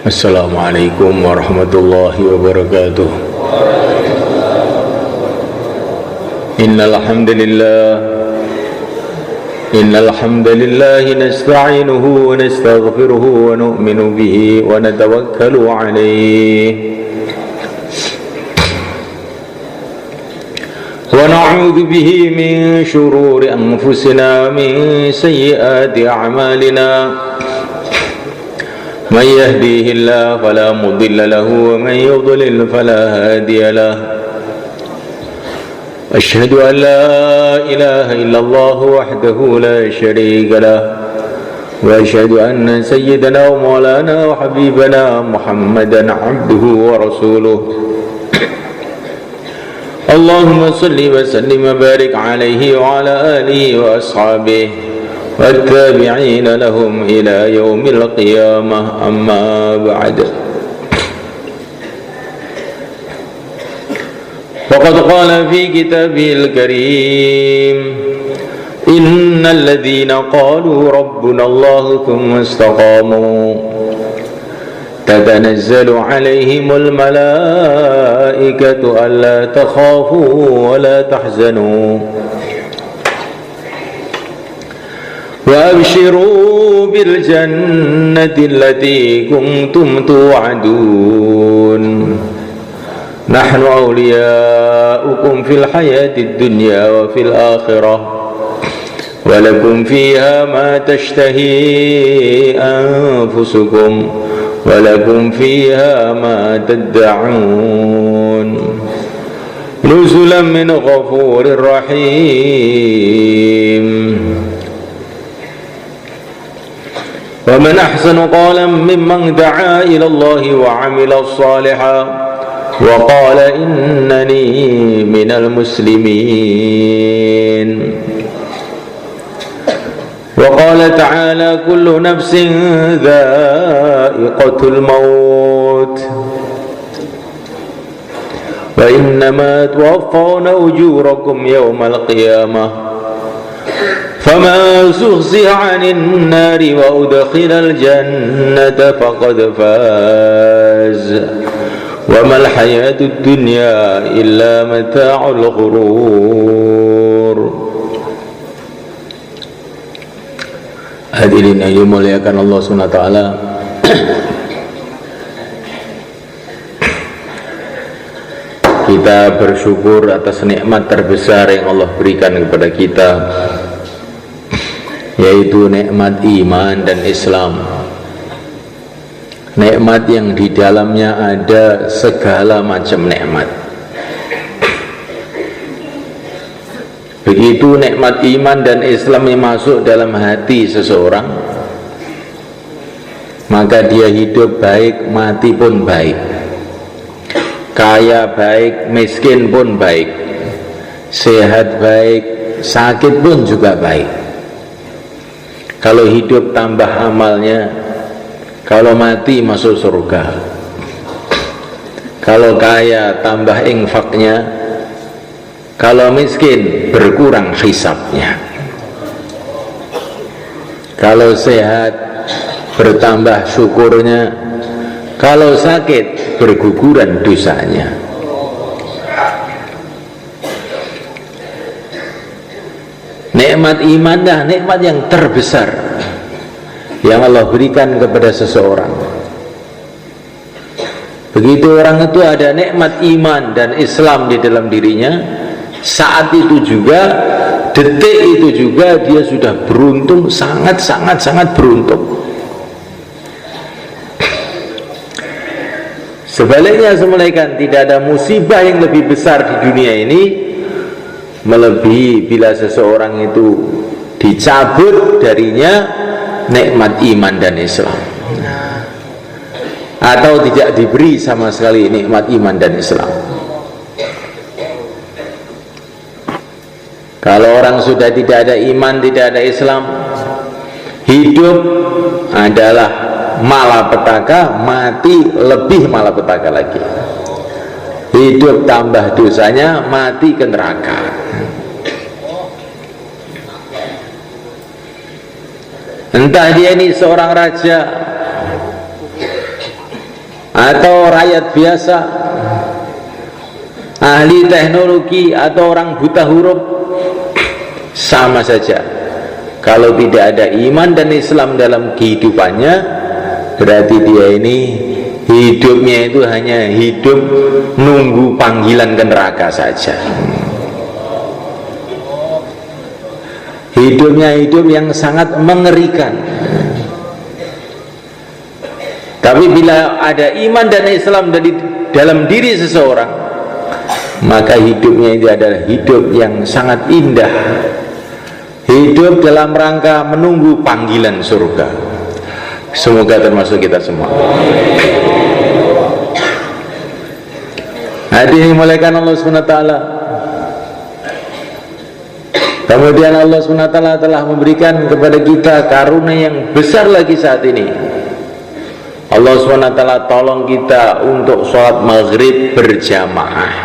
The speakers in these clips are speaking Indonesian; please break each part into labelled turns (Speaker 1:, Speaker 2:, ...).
Speaker 1: Assalamualaikum warahmatullahi wabarakatuh. Innal hamdalillah nasta'inuhu wa nastaghfiruhu wa nu'minu bihi wa natawakkalu alayhi wa na'udzu bihi min shururi anfusina min sayyiati a'malina. من يهديه الله فلا مضل له ومن يضلل فلا هادي له أشهد أن لا إله إلا الله وحده لا شريك له وأشهد أن سيدنا ومولانا وحبيبنا محمدا عبده ورسوله اللهم صل وسلم وبارك عليه وعلى آله وأصحابه والتابعين لهم إلى يوم القيامة أما بعد وقد قال في كتابه الكريم إن الذين قالوا ربنا الله ثم استقاموا تتنزل عليهم الملائكة ألا تخافوا ولا تحزنوا وأبشروا بالجنة التي كنتم توعدون نحن أولياؤكم في الحياة الدنيا وفي الآخرة ولكم فيها ما تشتهي أنفسكم ولكم فيها ما تدعون نزلا من غفور رحيم ومن أحسن قولا ممن دعا إلى الله وعمل صالحا وقال إنني من المسلمين وقال تعالى كل نفس ذائقة الموت وإنما توفون أجوركم يوم القيامة فما زحزح عن النار وأدخل الجنة فقد فاز وما الحياة الدنيا إلا متاع الغرور. Hadirin yang dimuliakan Allah SWT, kita bersyukur atas nikmat terbesar yang Allah berikan kepada kita, yaitu nikmat iman dan Islam. Nikmat yang di dalamnya ada segala macam nikmat. Begitu nikmat iman dan Islam yang masuk dalam hati seseorang, maka dia hidup baik, mati pun baik, kaya baik, miskin pun baik, sehat baik, sakit pun juga baik. Kalau hidup tambah amalnya, kalau mati masuk surga. Kalau kaya tambah infaknya, kalau miskin berkurang hisabnya. Kalau sehat bertambah syukurnya, kalau sakit berguguran dosanya. Nikmat imanlah nikmat yang terbesar yang Allah berikan kepada seseorang. Begitu orang itu ada nikmat iman dan Islam di dalam dirinya, saat itu juga, detik itu juga dia sudah beruntung, sangat beruntung. Sebaliknya semulaikan, tidak ada musibah yang lebih besar di dunia ini melebihi bila seseorang itu dicabut darinya nikmat iman dan Islam, atau tidak diberi sama sekali nikmat iman dan Islam. Kalau orang sudah tidak ada iman, tidak ada Islam, hidup adalah malapetaka, mati lebih malapetaka lagi. Hidup tambah dosanya, mati ke neraka. Entah dia ini seorang raja, atau rakyat biasa, ahli teknologi atau orang buta huruf, sama saja. Kalau tidak ada iman dan Islam dalam kehidupannya, berarti dia ini hidupnya itu hanya hidup nunggu panggilan ke neraka saja. Hidupnya hidup yang sangat mengerikan. Tapi bila ada iman dan Islam dalam diri seseorang, maka hidupnya itu adalah hidup yang sangat indah, hidup dalam rangka menunggu panggilan surga. Semoga termasuk kita semua. Hadirin dimulakan Allah SWT. Kemudian Allah SWT telah memberikan kepada kita karunia yang besar lagi saat ini. Allah SWT tolong kita untuk sholat maghrib berjamaah.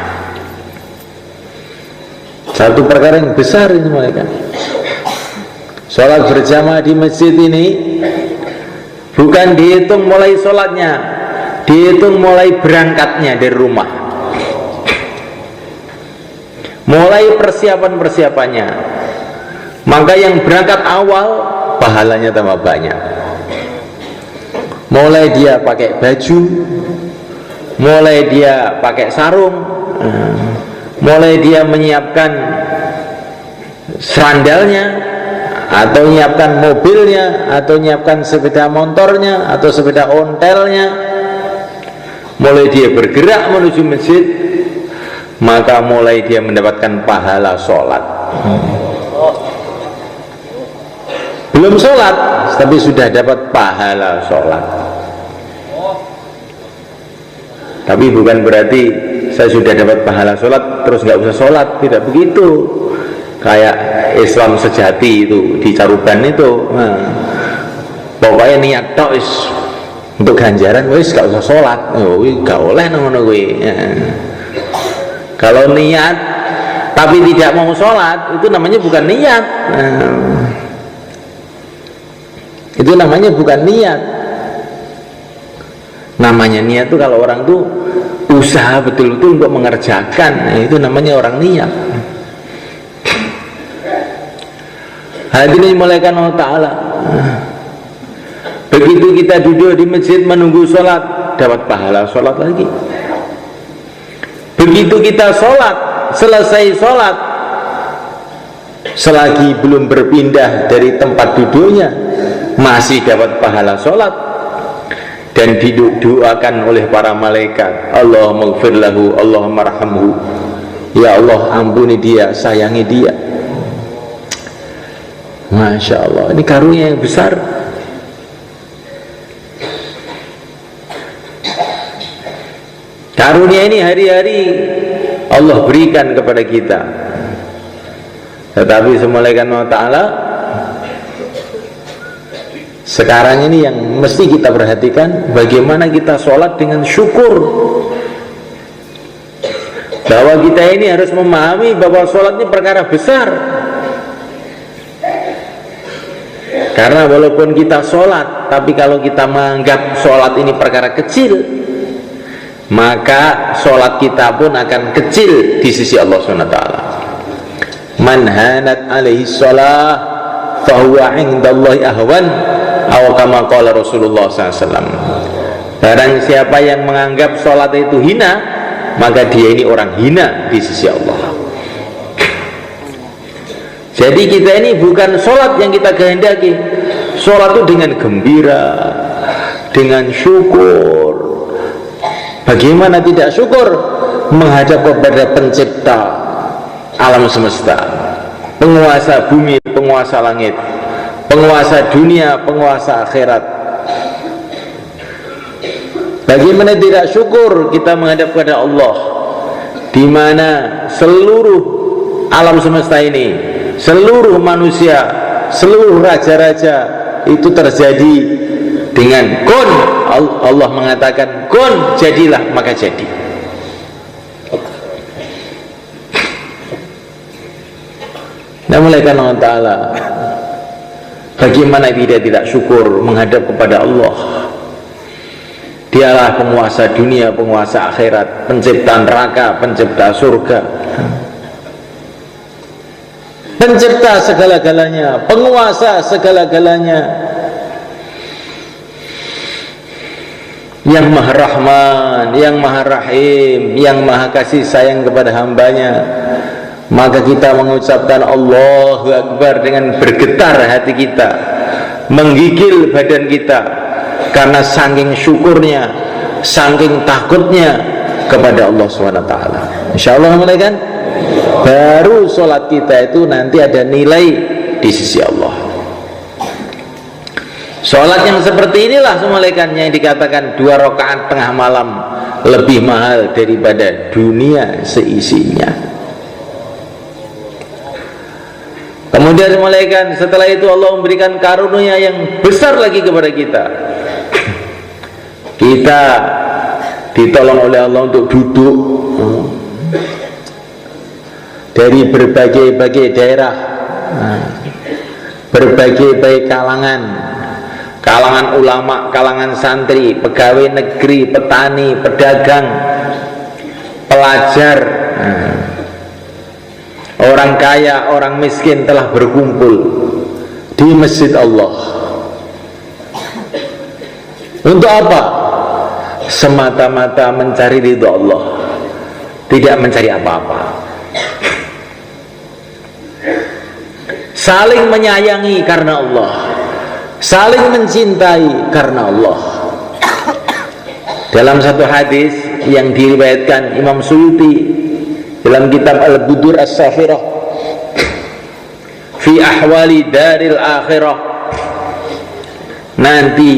Speaker 1: Satu perkara yang besar ini mereka. Sholat berjamaah di masjid ini bukan dihitung mulai sholatnya, dihitung mulai berangkatnya dari rumah, mulai persiapan-persiapannya. Maka yang berangkat awal pahalanya tambah banyak. Mulai dia pakai baju, mulai dia pakai sarung, mulai dia menyiapkan sandalnya, atau menyiapkan mobilnya, atau menyiapkan sepeda motornya, atau sepeda ontelnya, mulai dia bergerak menuju masjid, maka mulai dia mendapatkan pahala sholat. Belum sholat, tapi sudah dapat pahala sholat. Tapi bukan berarti saya sudah dapat pahala sholat terus nggak usah sholat, tidak begitu. Kayak Islam sejati itu di Caruban itu, pokoknya niat tok untuk ganjaran, wis nggak usah sholat, nggak oleh ngono kuwi. Kalau niat tapi tidak mau sholat, itu namanya bukan niat. Itu namanya bukan niat. Namanya niat itu kalau orang tuh usaha betul-betul untuk mengerjakan, itu namanya orang niat. Hadirin dimulakan Allah Ta'ala. Begitu kita duduk di masjid menunggu sholat, dapat pahala sholat lagi. Begitu kita sholat, selesai sholat, selagi belum berpindah dari tempat duduknya, masih dapat pahala sholat. Dan didoakan oleh para malaikat, Allahumma ighfir lahu, Allahumma arhamhu, ya Allah ampuni dia, sayangi dia. Masya Allah, ini karunia yang besar. Karunia ini hari-hari Allah berikan kepada kita. Tetapi semulaikan Allah Ta'ala, sekarang ini yang mesti kita perhatikan, bagaimana kita sholat dengan syukur. Bahwa kita ini harus memahami bahwa sholat ini perkara besar. Karena walaupun kita sholat, tapi kalau kita menganggap sholat ini perkara kecil, maka sholat kita pun akan kecil di sisi Allah SWT. Man hanat alaihi sholah fahuwa indallahi ahwan, atau kama qala Rasulullah SAW. Barang siapa yang menganggap sholat itu hina, maka dia ini orang hina di sisi Allah. Jadi kita ini bukan sholat yang kita kehendaki. Sholat itu dengan gembira, dengan syukur. Bagaimana tidak syukur menghadap kepada pencipta alam semesta, penguasa bumi, penguasa langit, penguasa dunia, penguasa akhirat. Bagaimana tidak syukur kita menghadap kepada Allah, di mana seluruh alam semesta ini, seluruh manusia, seluruh raja-raja itu terjadi dengan kun. Allah mengatakan kun, jadilah, maka jadi. Namulakan Allah Ta'ala, bagaimana tidak syukur menghadap kepada Allah. Dialah penguasa dunia, penguasa akhirat, pencipta neraka, pencipta surga, pencipta segala-galanya, penguasa segala-galanya, yang maha rahman, yang maha rahim, yang maha kasih sayang kepada hambanya. Maka kita mengucapkan Allahu Akbar dengan bergetar hati kita, menggigil badan kita, karena saking syukurnya, saking takutnya kepada Allah SWT. InsyaAllah mulai kan, baru sholat kita itu nanti ada nilai di sisi Allah. Sholat yang seperti inilah semulaikan yang dikatakan 2 rakaat tengah malam lebih mahal daripada dunia seisinya. Kemudian semulaikan, setelah itu Allah memberikan karunia yang besar lagi kepada kita. Kita ditolong oleh Allah untuk duduk dari berbagai-bagai daerah, berbagai-bagai kalangan ulama, kalangan santri, pegawai negeri, petani, pedagang, pelajar, orang kaya, orang miskin telah berkumpul di masjid Allah. Untuk apa? Semata-mata mencari ridho Allah, tidak mencari apa-apa. Saling menyayangi karena Allah, saling mencintai karena Allah. Dalam satu hadis yang diriwayatkan Imam Suyuti dalam kitab Al-Budur As-Safirah fi ahwali daril akhirah, nanti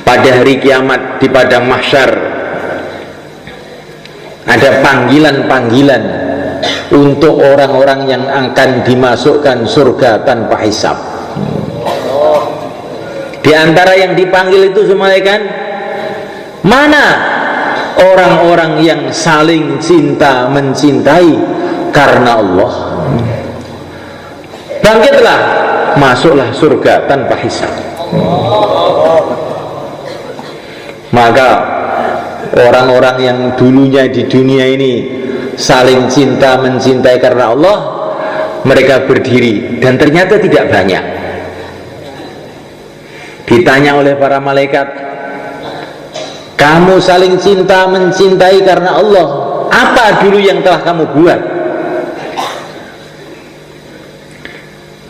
Speaker 1: pada hari kiamat di padang mahsyar ada panggilan-panggilan untuk orang-orang yang akan dimasukkan surga tanpa hisab. Di antara yang dipanggil itu semulaikan, mana orang-orang yang saling cinta mencintai karena Allah? Bangkitlah, masuklah surga tanpa hisab. Maka orang-orang yang dulunya di dunia ini saling cinta mencintai karena Allah, mereka berdiri dan ternyata tidak banyak. Ditanya oleh para malaikat, kamu saling cinta mencintai karena Allah, apa dulu yang telah kamu buat?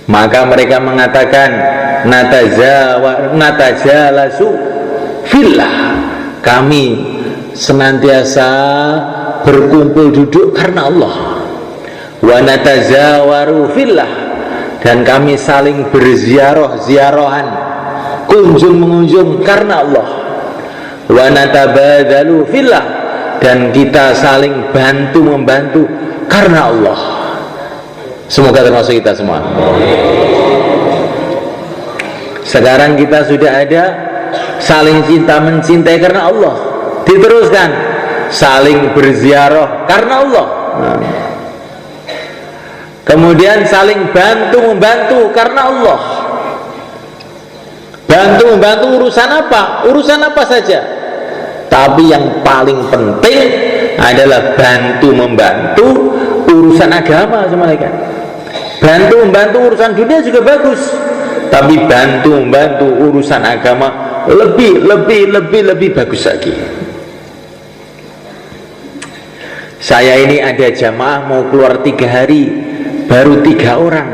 Speaker 1: Maka mereka mengatakan, natajalasu fillah, kami senantiasa berkumpul duduk karena Allah. Wa natazawaru fillah, dan kami saling berziarah-ziarahan, kunjung mengunjung karena Allah. Wa natabadalu fillah, dan kita saling bantu membantu karena Allah. Semoga termasuk kita semua. Sekarang kita sudah ada saling cinta mencintai karena Allah. Diteruskan saling berziarah karena Allah. Kemudian saling bantu membantu karena Allah. Bantu membantu urusan apa? Urusan apa saja. Tapi yang paling penting adalah bantu membantu urusan agama, semuanya. Bantu membantu urusan dunia juga bagus, tapi bantu membantu urusan agama lebih bagus lagi. Saya ini ada jamaah mau keluar 3 hari, baru 3 orang.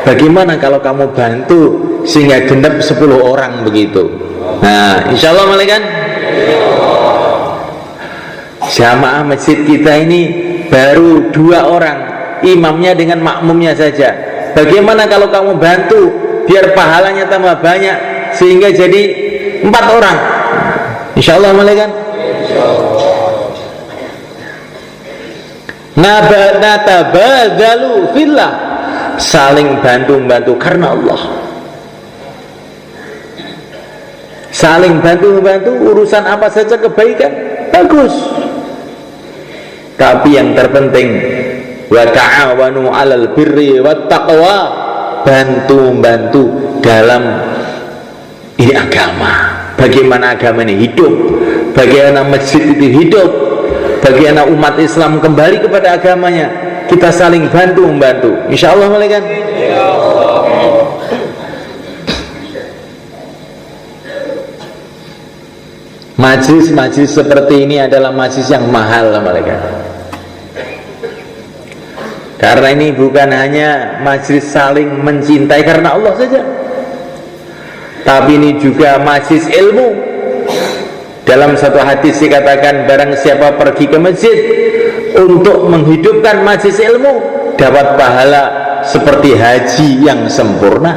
Speaker 1: Bagaimana kalau kamu bantu sehingga genap 10 orang begitu? Nah, insya Allah malaikat. Jamaah masjid kita ini baru 2 orang, imamnya dengan makmumnya saja. Bagaimana kalau kamu bantu biar pahalanya tambah banyak sehingga jadi 4 orang? Insya Allah malaikat. Natabadalu fillah, saling bantu-membantu karena Allah. Saling bantu-membantu urusan apa saja kebaikan, bagus. Tapi yang terpenting, wa ta'awanu 'alal birri wat taqwa, bantu-membantu dalam ini agama. bagaimana agama ini hidup, bagaimana masjid itu hidup, bagaimana umat Islam kembali kepada agamanya. Kita saling bantu-membantu, insya Allah, malaikat. Majlis-majlis seperti ini adalah majlis yang mahal, malaikat. Karena ini bukan hanya majlis saling mencintai karena Allah saja, tapi ini juga majlis ilmu. Dalam satu hadis dikatakan, barang siapa pergi ke masjid untuk menghidupkan majlis ilmu, dapat pahala seperti haji yang sempurna.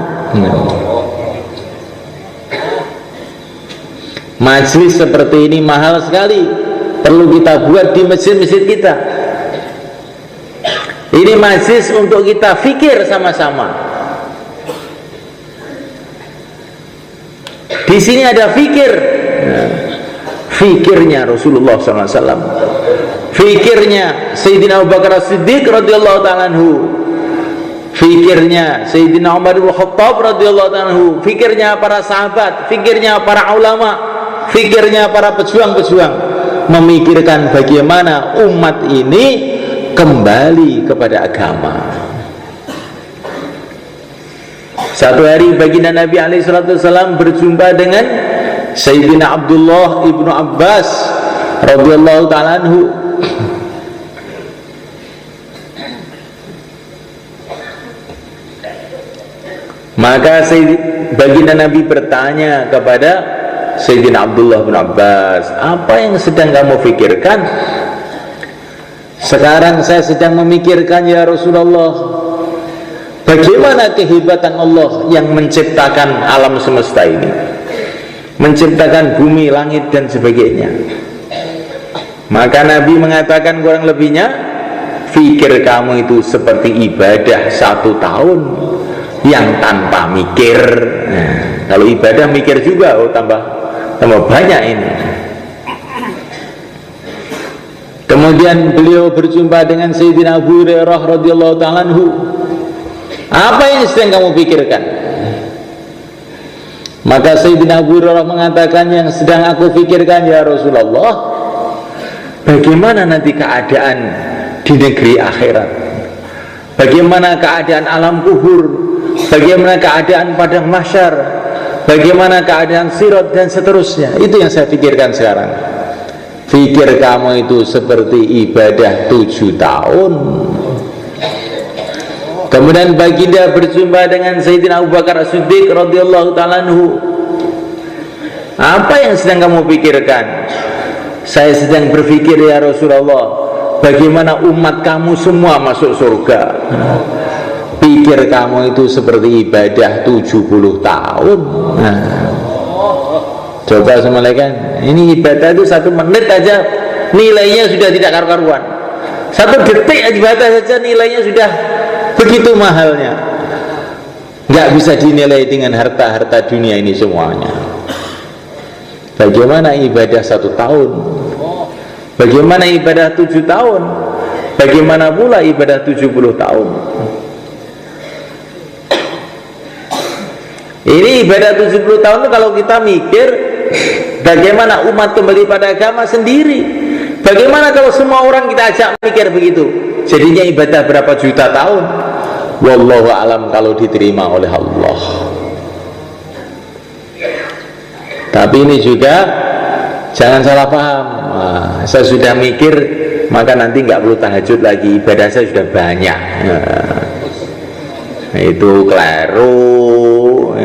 Speaker 1: Majlis seperti ini mahal sekali, perlu kita buat di masjid-masjid kita. Ini majlis untuk kita fikir sama-sama. Di sini ada fikir, fikirnya Rasulullah SAW, fikirnya Sayyidina Abu Bakar As-Siddiq radhiyallahu ta'ala anhu, fikirnya Sayyidina Umar bin Khattab radhiyallahu ta'ala anhu, fikirnya para sahabat, fikirnya para ulama, fikirnya para pejuang-pejuang, memikirkan bagaimana umat ini kembali kepada agama. Satu hari baginda Nabi SAW berjumpa dengan Sayyidina Abdullah ibnu Abbas radhiyallahu ta'ala anhu. Maka baginda Nabi bertanya kepada Sayyidina Abdullah bin Abbas, apa yang sedang kamu pikirkan? Sekarang saya sedang memikirkan, ya Rasulullah, bagaimana kehebatan Allah yang menciptakan alam semesta ini, menciptakan bumi, langit dan sebagainya. Maka Nabi mengatakan kurang lebihnya, fikir kamu itu seperti ibadah 1 tahun yang tanpa mikir. Nah, kalau ibadah mikir juga, oh tambah banyak ini. Kemudian beliau berjumpa dengan Sayyidina Abu Hurairah radhiyallahu ta'ala anhu. Apa yang sedang kamu pikirkan? Maka Sayyidina Abu Hurairah mengatakan, yang sedang aku pikirkan ya Rasulullah, bagaimana nanti keadaan di negeri akhirat, bagaimana keadaan alam kubur, bagaimana keadaan padang mahsyar, bagaimana keadaan sirat dan seterusnya. Itu yang saya pikirkan sekarang. Fikir kamu itu seperti ibadah 7 tahun. Kemudian baginda berjumpa dengan Sayyidina Abu Bakar As-Siddiq radhiyallahu ta'ala anhu. Apa yang sedang kamu pikirkan? Saya sedang berpikir ya Rasulullah, bagaimana umat kamu semua masuk surga. Pikir kamu itu seperti ibadah 70 tahun. Coba semalaikan, ini ibadah itu 1 menit aja nilainya sudah tidak karu-karuan. 1 detik ibadah saja nilainya sudah begitu mahalnya. Nggak bisa dinilai dengan harta-harta dunia ini semuanya. Bagaimana ibadah 1 tahun? Bagaimana ibadah 7 tahun? Bagaimana pula ibadah 70 tahun? Ini ibadah 70 tahun itu kalau kita mikir, bagaimana umat kembali pada agama sendiri? Bagaimana kalau semua orang kita ajak mikir begitu? Jadinya ibadah berapa juta tahun? Wallahu alam kalau diterima oleh Allah. Tapi ini juga jangan salah paham. Saya sudah mikir, maka nanti nggak perlu tahajud lagi, ibadah saya sudah banyak. Itu keliru.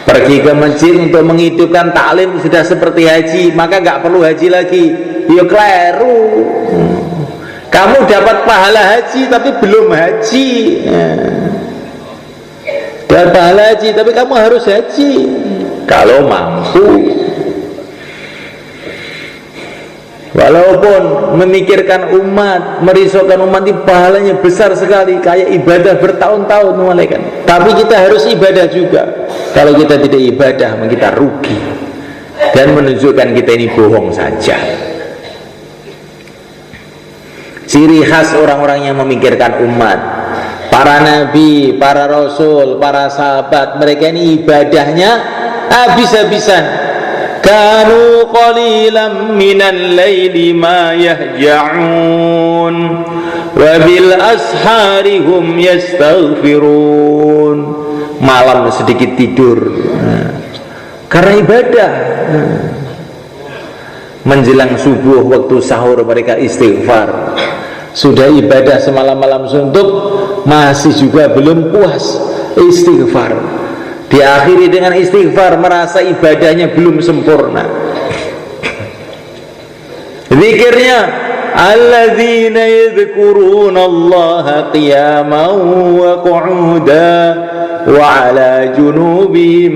Speaker 1: Pergi ke masjid untuk menghidupkan taklim sudah seperti haji, maka nggak perlu haji lagi. Ya keliru. Kamu dapat pahala haji tapi belum haji. Dapat pahala haji tapi kamu harus haji kalau mampu. Walaupun memikirkan umat, merisaukan umat, ini pahalanya besar sekali, kayak ibadah bertahun-tahun, malaikat. Tapi kita harus ibadah juga. Kalau kita tidak ibadah, kita rugi dan menunjukkan kita ini bohong saja. Ciri khas orang-orang yang memikirkan umat, para nabi, para rasul, para sahabat, mereka ini ibadahnya habis-habisan. Kanu qalilan minal laili ma yahja'un wa bil ashari hum yastaghfirun. Malam sedikit tidur karena ibadah. Menjelang subuh waktu sahur mereka istighfar. Sudah ibadah semalam-malam suntuk masih juga belum puas, istighfar. Diakhiri dengan istighfar, merasa ibadahnya belum sempurna. Zikirnya alladzina yadhkuruna Allaha qiyaman wa qu'udan wa 'ala junubihim,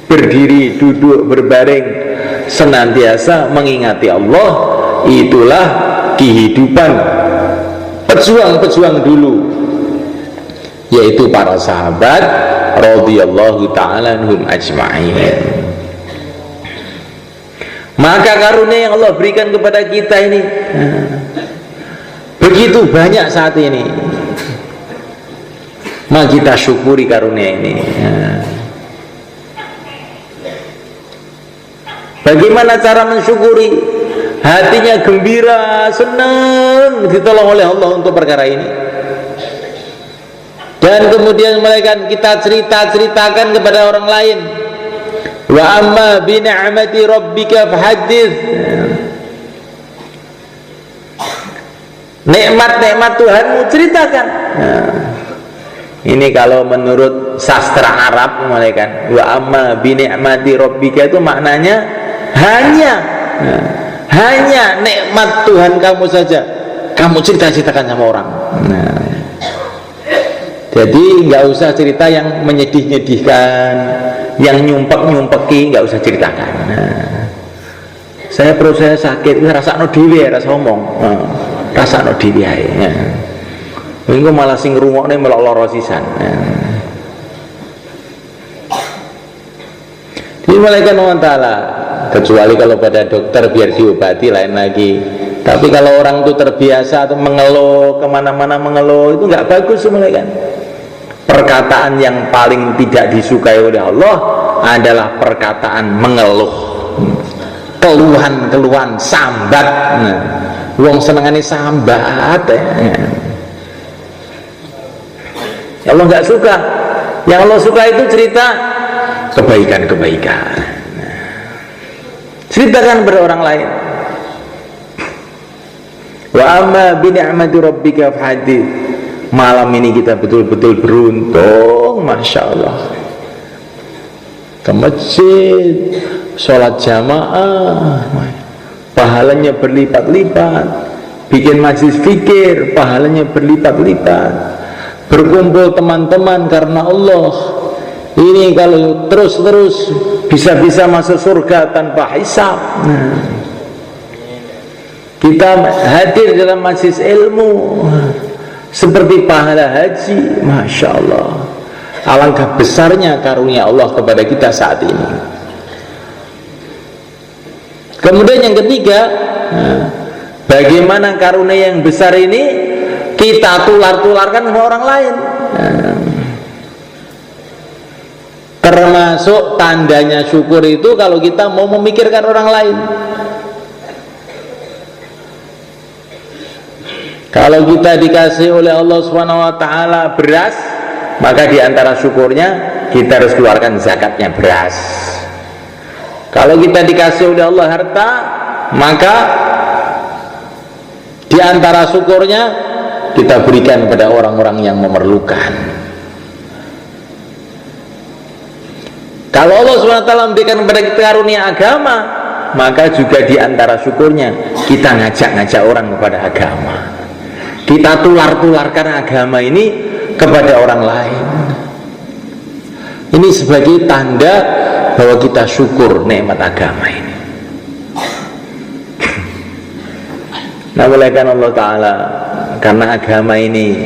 Speaker 1: berdiri, duduk, berbaring, senantiasa mengingati Allah. Itulah kehidupan pejuang-pejuang dulu, yaitu para sahabat radhiyallahu ta'ala anhum ajma'in. Maka karunia yang Allah berikan kepada kita ini begitu banyak saat ini. Maka kita syukuri karunia ini. Bagaimana cara mensyukuri? Hatinya gembira, senang ditolong oleh Allah untuk perkara ini. Dan kemudian mereka kita ceritakan kepada orang lain. Wa amma bi ni'mati rabbika fahaddits. Nikmat-nikmat Tuhanmu ceritakan. Ini kalau menurut sastra Arab mereka, wa amma bi ni'mati rabbika itu maknanya hanya nikmat Tuhan kamu saja kamu ceritakan sama orang. Jadi nggak usah cerita yang menyedih-nyedihkan, yang nyumpek-nyumpeki, nggak usah ceritakan. Saya perut saya sakit, rasakno dhewe, rasa ngomong, rasakno dhewe ae. Engko malah sing ngrungokne melok lara sisan. Jadi malaikat Allah Ta'ala, kecuali kalau pada dokter biar diobati lain lagi. Tapi kalau orang itu terbiasa atau mengeluh kemana-mana mengeluh, itu nggak bagus malaikat. Perkataan yang paling tidak disukai oleh Allah adalah perkataan mengeluh, keluhan-keluhan, sambat. Wong senengane sambat. Allah nggak suka. Yang Allah suka itu cerita kebaikan-kebaikan. Ceritakan kepada orang lain. Wa amma bi ni'mati rabbika fahaddits. Malam ini kita betul-betul beruntung, Masya Allah. Ke masjid, sholat jamaah, pahalanya berlipat-lipat. Bikin majlis fikir, pahalanya berlipat-lipat. Berkumpul teman-teman karena Allah. Ini kalau terus-terus bisa-bisa masuk surga tanpa hisab. Kita hadir dalam majlis ilmu seperti pahala haji, Masya Allah. Alangkah besarnya karunia Allah kepada kita saat ini. Kemudian yang ketiga, bagaimana karunia yang besar ini kita tular-tularkan sama orang lain. Termasuk tandanya syukur itu kalau kita mau memikirkan orang lain. Kalau kita dikasih oleh Allah SWT beras, maka diantara syukurnya kita harus keluarkan zakatnya beras. Kalau kita dikasih oleh Allah harta, maka diantara syukurnya kita berikan kepada orang-orang yang memerlukan. Kalau Allah SWT memberikan kepada kita karunia agama, maka juga diantara syukurnya kita ngajak-ngajak orang kepada agama. Kita tular-tularkan agama ini kepada orang lain. Ini sebagai tanda bahwa kita syukur nikmat agama ini. Nah, oleh karena Allah Ta'ala, karena agama ini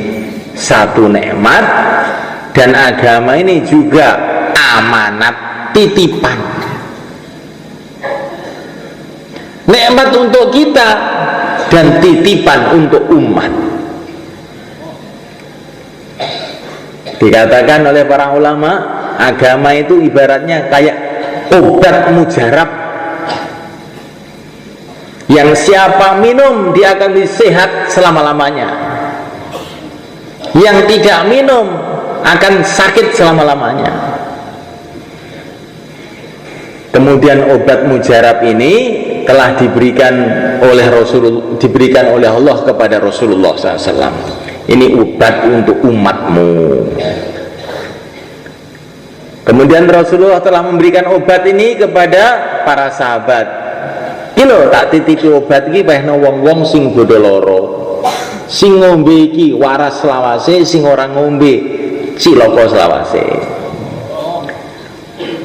Speaker 1: satu nikmat, dan agama ini juga amanat, titipan, nikmat untuk kita dan titipan untuk umat. Dikatakan oleh para ulama, agama itu ibaratnya kayak obat mujarab yang siapa minum dia akan sehat selama-lamanya, yang tidak minum akan sakit selama-lamanya. Kemudian obat mujarab ini telah diberikan oleh Allah kepada Rasulullah SAW. Ini obat untuk umatmu. Kemudian Rasulullah telah memberikan obat ini kepada para sahabat. Kilo tak titipi obat iki pehno wong-wong sing bodho lara. Sing ngombe iki waras selawase, sing ora ngombe cilaka selawase.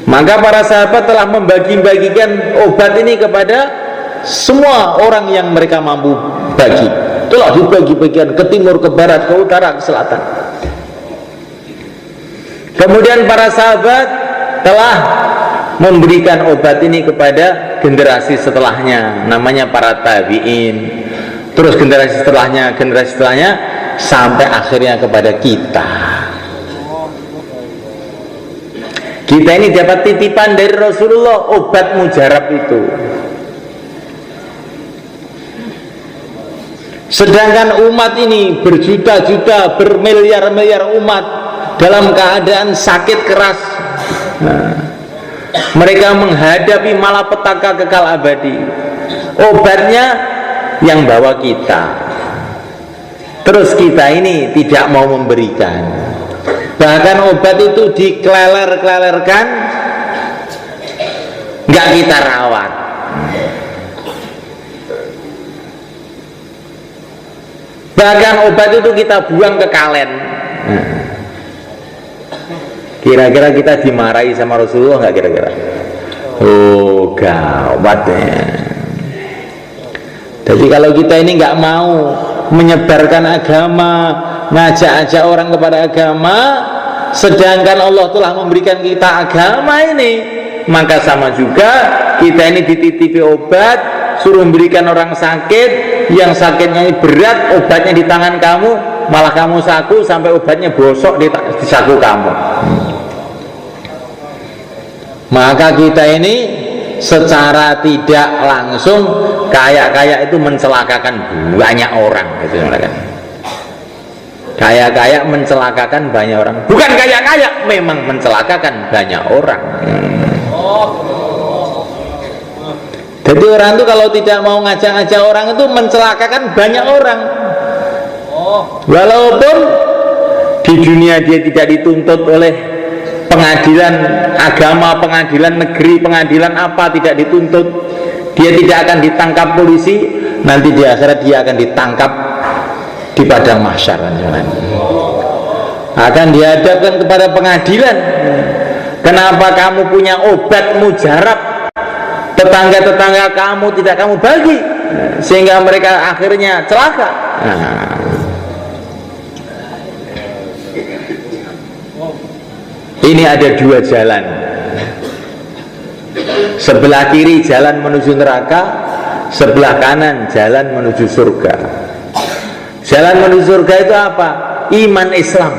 Speaker 1: Maka para sahabat telah membagi-bagikan obat ini kepada semua orang yang mereka mampu bagi. Telah dibagi-bagikan ke timur, ke barat, ke utara, ke selatan. Kemudian para sahabat telah memberikan obat ini kepada generasi setelahnya, namanya para tabi'in. Terus generasi setelahnya sampai akhirnya kepada kita. Kita ini dapat titipan dari Rasulullah, obat mujarab itu. Sedangkan umat ini berjuta-juta, bermiliar-miliar umat dalam keadaan sakit keras. Mereka menghadapi malapetaka kekal abadi. Obatnya yang bawa kita. Terus kita ini tidak mau memberikan. Bahkan obat itu dikleler-klelerkan, nggak kita rawat. Bahkan obat itu kita buang ke kalen. Kira-kira kita dimarahi sama Rasulullah nggak kira-kira? Oh gawat ya. Jadi kalau kita ini nggak mau menyebarkan agama, ngajak-ajak orang kepada agama, sedangkan Allah telah memberikan kita agama ini, maka sama juga kita ini dititipi obat, suruh memberikan orang sakit, yang sakitnya ini berat, obatnya di tangan kamu, malah kamu saku sampai obatnya bosok di saku kamu. Maka kita ini secara tidak langsung kayak itu mencelakakan banyak orang, gitu kan. Kayak mencelakakan banyak orang. Bukan kayak memang mencelakakan banyak orang. Jadi orang itu kalau tidak mau ngajak-ngajak orang itu mencelakakan banyak orang. Walaupun di dunia dia tidak dituntut oleh pengadilan agama, pengadilan negeri, pengadilan apa, tidak dituntut. Dia tidak akan ditangkap polisi, nanti di akhirat dia akan ditangkap di padang mahsyar, akan dihadapkan kepada pengadilan. Kenapa kamu punya obat mujarab, tetangga-tetangga kamu tidak kamu bagi, sehingga mereka akhirnya celaka? Ini ada dua jalan. Sebelah kiri jalan menuju neraka, sebelah kanan jalan menuju surga. Jalan menuju surga itu apa? Iman Islam.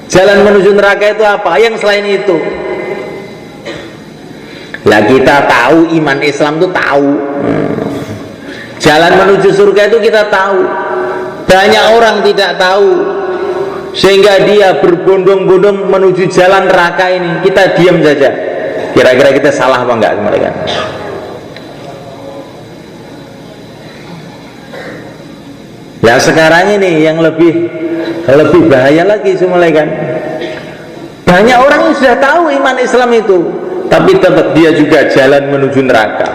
Speaker 1: Jalan menuju neraka itu apa? Yang selain itu. Lah kita tahu iman Islam itu tahu. Jalan menuju surga itu kita tahu. Banyak orang tidak tahu, sehingga dia berbondong-bondong menuju jalan neraka ini. Kita diam saja. Kira-kira kita salah apa enggak mereka? Ya sekarang ini yang lebih bahaya lagi semuanya kan. Banyak orang yang sudah tahu iman Islam itu, tapi tetap dia juga jalan menuju neraka.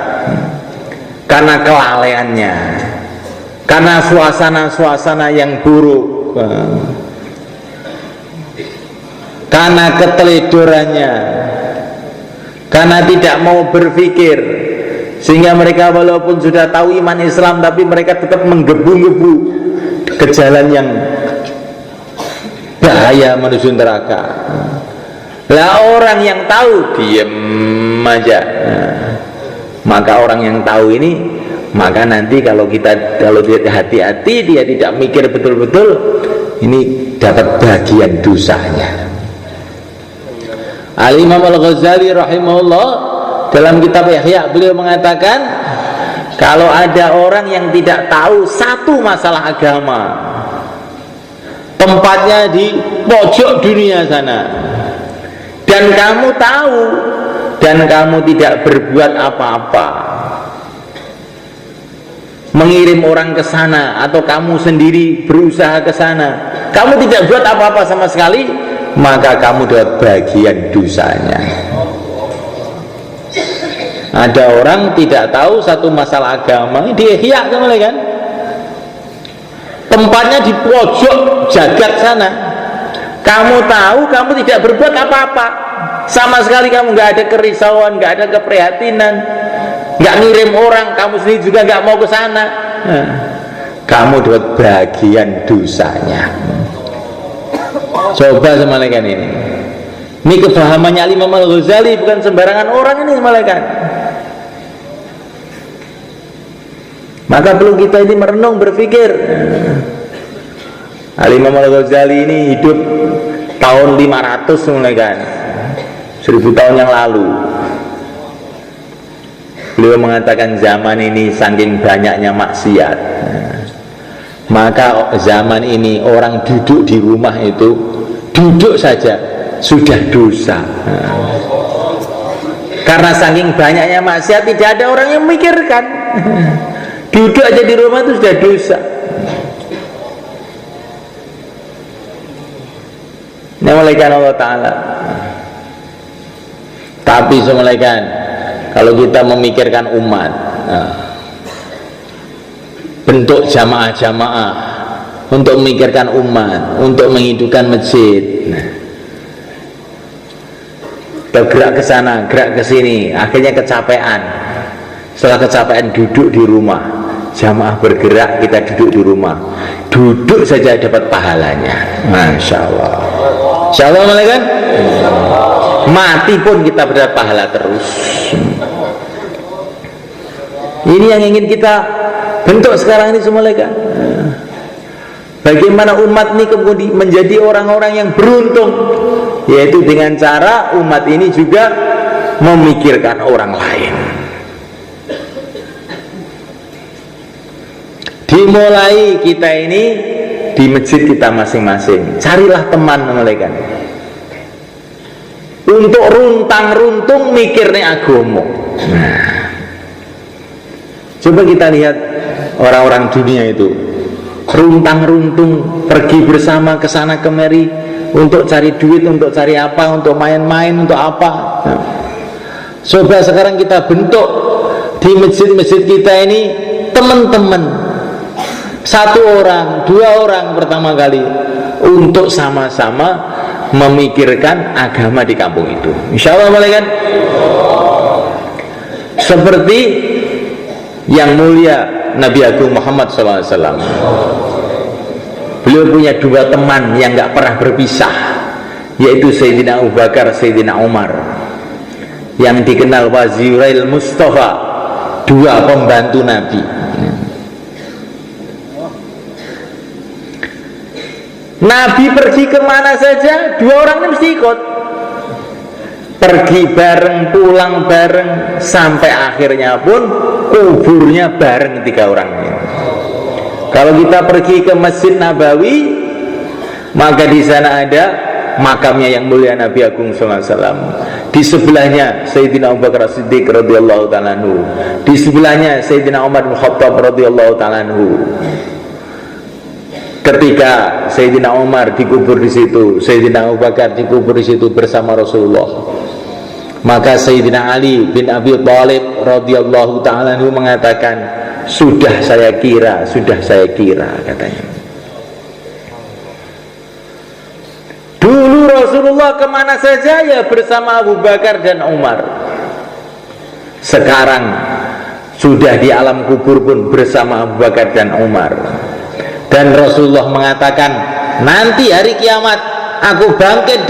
Speaker 1: Karena kelalaiannya, karena suasana-suasana yang buruk, karena keteledorannya, karena tidak mau berpikir, sehingga mereka walaupun sudah tahu iman Islam, tapi mereka tetap menggebu-gebu ke jalan yang bahaya menuju neraka. Lah orang yang tahu diam aja. Maka orang yang tahu ini, maka nanti kalau dia hati-hati, dia tidak mikir betul-betul, ini dapat bagian dosanya. Al-Imam Al-Ghazali rahimahullah dalam kitab Ihya, beliau mengatakan kalau ada orang yang tidak tahu satu masalah agama, tempatnya di pojok dunia sana, dan kamu tahu dan kamu tidak berbuat apa-apa, mengirim orang ke sana atau kamu sendiri berusaha ke sana, kamu tidak buat apa-apa sama sekali, maka kamu dapat bagian dosanya. Ada orang tidak tahu satu masalah agama, di Ihya kan, tempatnya di pojok jagat sana, kamu tahu kamu tidak berbuat apa-apa sama sekali, kamu nggak ada kerisauan, nggak ada keprihatinan, nggak ngirim orang, kamu sendiri juga nggak mau ke sana, kamu dapat bagian dosanya. Coba semalakan ini kefahamannya Imam Al-Ghazali, bukan sembarangan orang ini semalakan. Maka perlu kita ini merenung, berpikir. Imam Al-Ghazali ini hidup tahun 500 semalakan, 1000 tahun yang lalu. Beliau mengatakan zaman ini saking banyaknya maksiat, maka zaman ini orang duduk di rumah itu, duduk saja sudah dosa. Karena saking banyaknya maksiat, tidak ada orang yang memikirkan. Duduk aja di rumah itu sudah dosa. Namaikan Allah Ta'ala. Tapi semalakan, kalau kita memikirkan umat, bentuk jamaah-jamaah untuk memikirkan umat, untuk menghidupkan masjid, bergerak ke sana, gerak ke sini, akhirnya kecapean. Setelah kecapean duduk di rumah, jamaah bergerak, kita duduk di rumah, duduk saja dapat pahalanya. Masya Allah. Insya Allah malaikat, mati pun kita berdapat pahala terus. Ini yang ingin kita bentuk sekarang ini semua, malaikat. Bagaimana umat ini kemudian menjadi orang-orang yang beruntung, yaitu dengan cara umat ini juga memikirkan orang lain. Dimulai kita ini di masjid kita masing-masing, carilah teman malaikat untuk runtang-runtung mikirnya agomo. Coba kita lihat orang-orang dunia itu runtang-runtung, pergi bersama ke sana kemari untuk cari duit, untuk cari apa, untuk main-main, untuk apa. Coba sekarang kita bentuk di masjid-masjid kita ini teman-teman, 1 orang, 2 orang pertama kali, untuk sama-sama memikirkan agama di kampung itu. Insya Allah malaikat. Seperti yang mulia Nabi Agung Muhammad SAW, beliau punya 2 teman yang gak pernah berpisah, yaitu Sayyidina Abu Bakar, Sayyidina Umar, yang dikenal Wazirail Mustafa, 2 pembantu Nabi. Nabi pergi kemana saja, 2 orang ini mesti ikut, pergi bareng, pulang bareng, sampai akhirnya pun kuburnya bareng 3 orang ini. Kalau kita pergi ke Masjid Nabawi, maka di sana ada makamnya yang mulia Nabi Agung SAW. Di sebelahnya Sayyidina Abu Bakar Siddiq radhiyallahu ta'ala anhu, di sebelahnya Sayyidina Umar bin Khattab radhiyallahu ta'ala anhu. Ketika Sayyidina Umar dikubur di situ, Sayyidina Abu Bakar dikubur di situ bersama Rasulullah, maka Sayyidina Ali bin Abi Thalib radhiyallahu ta'ala anhu mengatakan, sudah saya kira, katanya. Dulu Rasulullah kemana saja ya bersama Abu Bakar dan Umar. Sekarang sudah di alam kubur pun bersama Abu Bakar dan Umar. Dan Rasulullah mengatakan, nanti hari kiamat aku bangkit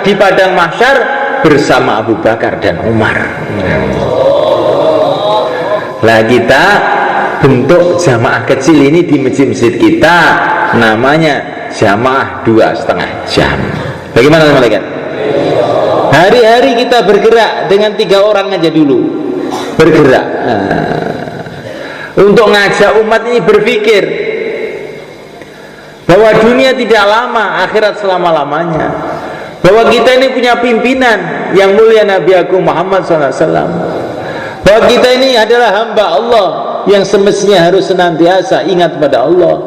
Speaker 1: di padang mahsyar bersama Abu Bakar dan Umar. Lah kita bentuk jamaah kecil ini di masjid-masjid kita, namanya jamaah 2,5 jam. Bagaimana malaikat? Hari-hari kita bergerak dengan 3 orang aja dulu, bergerak untuk ngajak umat ini berpikir bahwa dunia tidak lama, akhirat selama-lamanya, bahwa kita ini punya pimpinan yang mulia Nabi Agung Muhammad SAW, bahwa kita ini adalah hamba Allah yang semestinya harus senantiasa ingat pada Allah,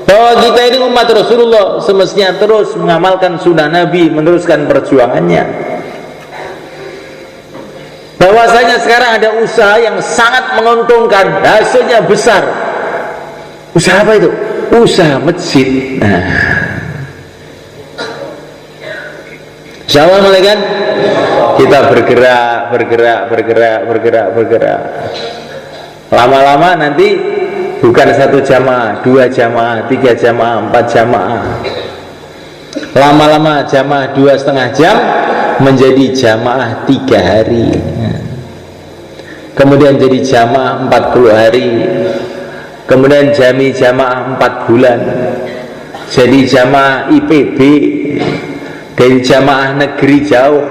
Speaker 1: bahwa kita ini umat Rasulullah semestinya terus mengamalkan sunnah Nabi, meneruskan perjuangannya. Bahwasanya sekarang ada usaha yang sangat menguntungkan, hasilnya besar. Usaha apa itu? Usaha masjid. Insyaallah mulai kan? Kita bergerak. Lama-lama nanti bukan 1 jamaah, 2 jamaah, 3 jamaah, 4 jamaah. Lama-lama jamaah 2,5 jam menjadi jamaah 3 hari. Kemudian jadi jamaah 40 hari. Kemudian jamaah 4 bulan. Jadi jamaah IPB. Dari jamaah negeri jauh.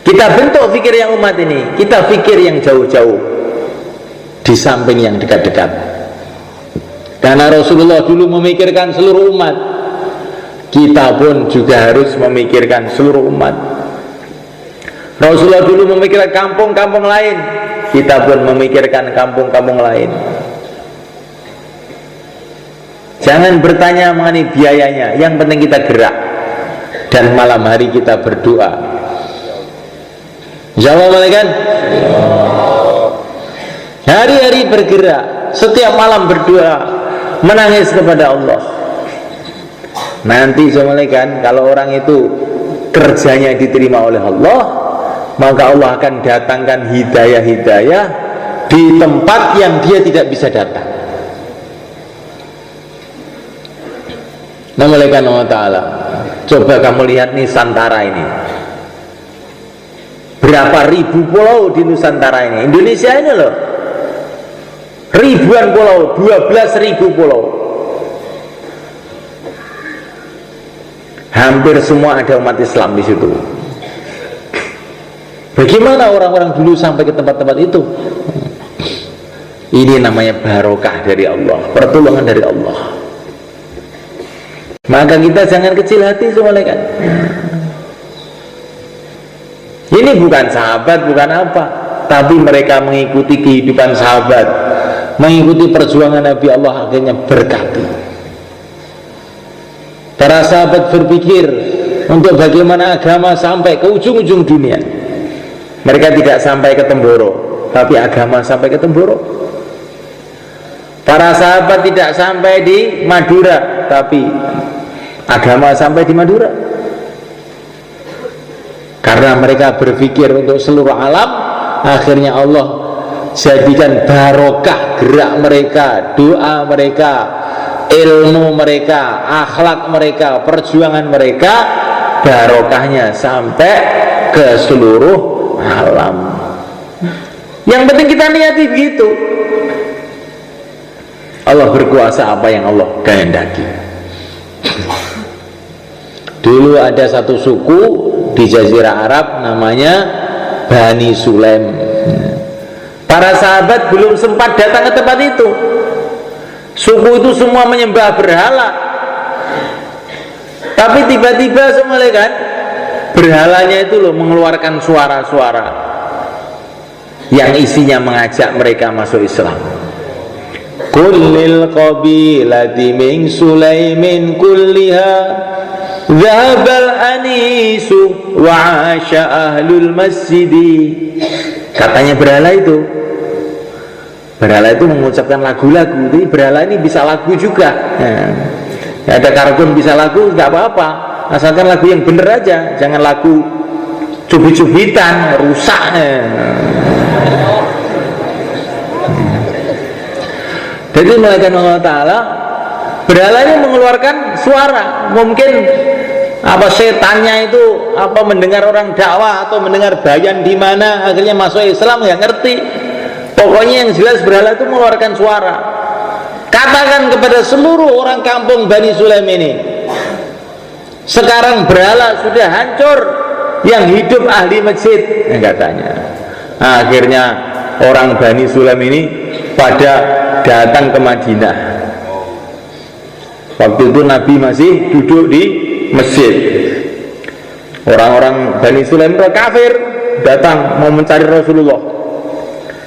Speaker 1: Kita bentuk fikir yang umat ini. Kita fikir yang jauh-jauh di samping yang dekat-dekat. Karena Rasulullah dulu memikirkan seluruh umat, kita pun juga harus memikirkan seluruh umat. Rasulullah dulu memikirkan kampung-kampung lain, kita pun memikirkan kampung-kampung lain. Jangan bertanya mengenai biayanya, yang penting kita gerak. Dan malam hari kita berdoa. Insyaallah kan? Hari-hari bergerak, setiap malam berdoa, menangis kepada Allah. Nanti kan, kalau orang itu kerjanya diterima oleh Allah, maka Allah akan datangkan hidayah-hidayah di tempat yang dia tidak bisa datang. Namanya Allah Ta'ala. Coba kamu lihat Nusantara ini, berapa ribu pulau di Nusantara ini. Indonesia ini loh, ribuan pulau, 12.000 pulau. Hampir semua ada umat Islam di situ. Bagaimana orang-orang dulu sampai ke tempat-tempat itu? Ini namanya barokah dari Allah, pertolongan dari Allah. Maka kita jangan kecil hati semuanya kan. Ini bukan sahabat, bukan apa, tapi mereka mengikuti kehidupan sahabat, mengikuti perjuangan Nabi, Allah akhirnya berkati. Para sahabat berpikir untuk bagaimana agama sampai ke ujung-ujung dunia. Mereka tidak sampai ke Temboro, tapi agama sampai ke Temboro. Para sahabat tidak sampai di Madura, tapi agama sampai di Madura. Karena mereka berpikir untuk seluruh alam, akhirnya Allah jadikan barokah gerak mereka, doa mereka, ilmu mereka, akhlak mereka, perjuangan mereka, barokahnya sampai ke seluruh alam. Yang penting kita niati begitu. Allah berkuasa apa yang Allah kehendaki. Dulu ada satu suku di Jazirah Arab namanya Bani Sulaim. Para sahabat belum sempat datang ke tempat itu. Suku itu semua menyembah berhala. Tapi tiba-tiba semua kan, berhalanya itu loh mengeluarkan suara-suara yang isinya mengajak mereka masuk Islam. Kullil qabilati min Sulaimin kulliha Zahabal anisu wa asya ahlul masjidi. Katanya berhala itu mengucapkan lagu-lagu. Jadi berhala ini bisa lagu juga. Ada karbon bisa lagu, nggak apa-apa, asalkan lagu yang bener aja, jangan lagu cubit-cubitan, rusak. Jadi melakukan Allah Ta'ala, berhala ini mengeluarkan suara. Mungkin apa setannya itu apa mendengar orang dakwah atau mendengar bayan di mana akhirnya masuk Islam, nggak ngerti. Pokoknya yang jelas berhala itu mengeluarkan suara. Katakan kepada seluruh orang kampung Bani Sulaim ini, Sekarang berhala sudah hancur, yang hidup ahli masjid katanya. Akhirnya orang Bani Sulaim ini pada datang ke Madinah. Waktu itu Nabi masih duduk di masjid. Orang-orang Bani Sulaim kafir datang mau mencari Rasulullah.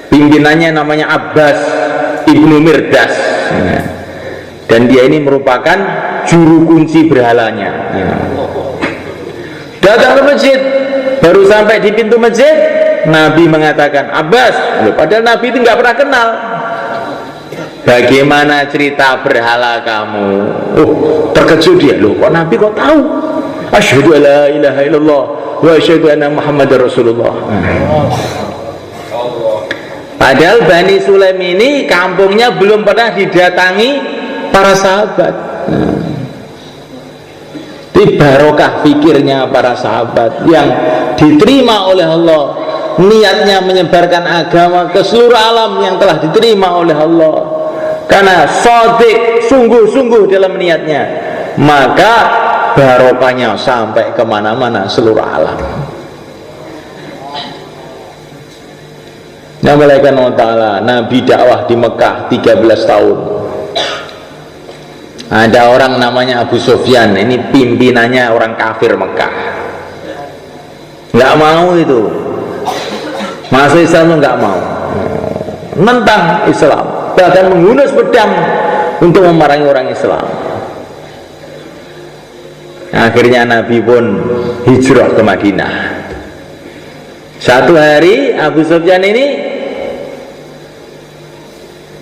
Speaker 1: Pimpinannya namanya Abbas ibnu Mirdas, dan dia ini merupakan juru kunci berhalanya. Datang ke masjid, baru sampai di pintu masjid, Nabi mengatakan, Abbas, padahal Nabi itu nggak pernah kenal. Bagaimana cerita berhala kamu? Terkejut dia, loh kok Nabi kok tahu? Asyhadu alla ilaha illallah wa asyhadu anna Muhammadar Rasulullah. Padahal Bani Sulaim ini kampungnya belum pernah didatangi para sahabat. Di barokah fikirnya para sahabat yang diterima oleh Allah, niatnya menyebarkan agama ke seluruh alam yang telah diterima oleh Allah, karena shadiq, sungguh-sungguh dalam niatnya, maka barokahnya sampai kemana-mana seluruh alam. Nah, malaikat Allah Nabi dakwah di Mekah 13 tahun. Ada orang namanya Abu Sufyan, ini pimpinannya orang kafir Mekah. Nggak mau itu, masuk Islam itu nggak mau, menentang Islam, bahkan menghunus pedang untuk memerangi orang Islam. Akhirnya Nabi pun hijrah ke Madinah. Satu hari Abu Sufyan ini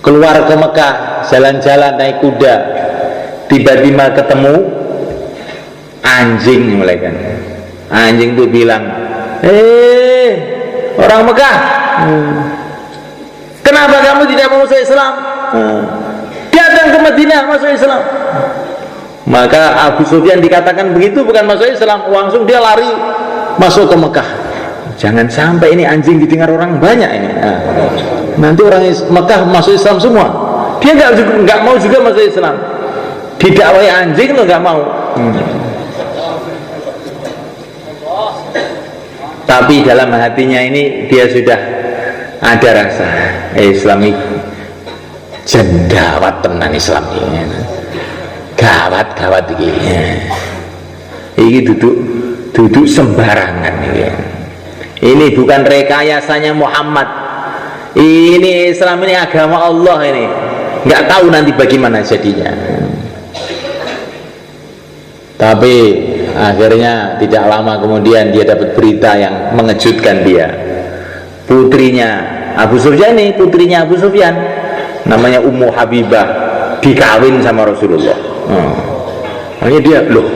Speaker 1: keluar ke Mekah, jalan-jalan naik kuda, tiba-tiba ketemu anjing. Mulaikan anjing itu bilang, orang Mekah, kenapa kamu tidak mau masuk Islam? Datang ke Madinah masuk Islam. Maka Abu Sufyan dikatakan begitu, bukan masuk Islam, langsung dia lari masuk ke Mekah. Jangan sampai ini anjing didengar orang banyak ini. Nanti orang Mekah masuk Islam semua. Dia nggak mau juga masuk Islam. Didakwai anjing lo nggak mau. Tapi dalam hatinya ini dia sudah ada rasa Islam ini jendawat tenan Islam ini. Gawat ini. Ini duduk sembarangan ini. Ini bukan rekayasanya Muhammad. Ini Islam, ini agama Allah ini. Nggak tahu nanti bagaimana jadinya. Tapi akhirnya tidak lama kemudian dia dapat berita yang mengejutkan dia. Putrinya Abu Sufyan ini, putrinya Abu Sufyan, namanya Ummu Habibah, dikawin sama Rasulullah. Makanya dia loh.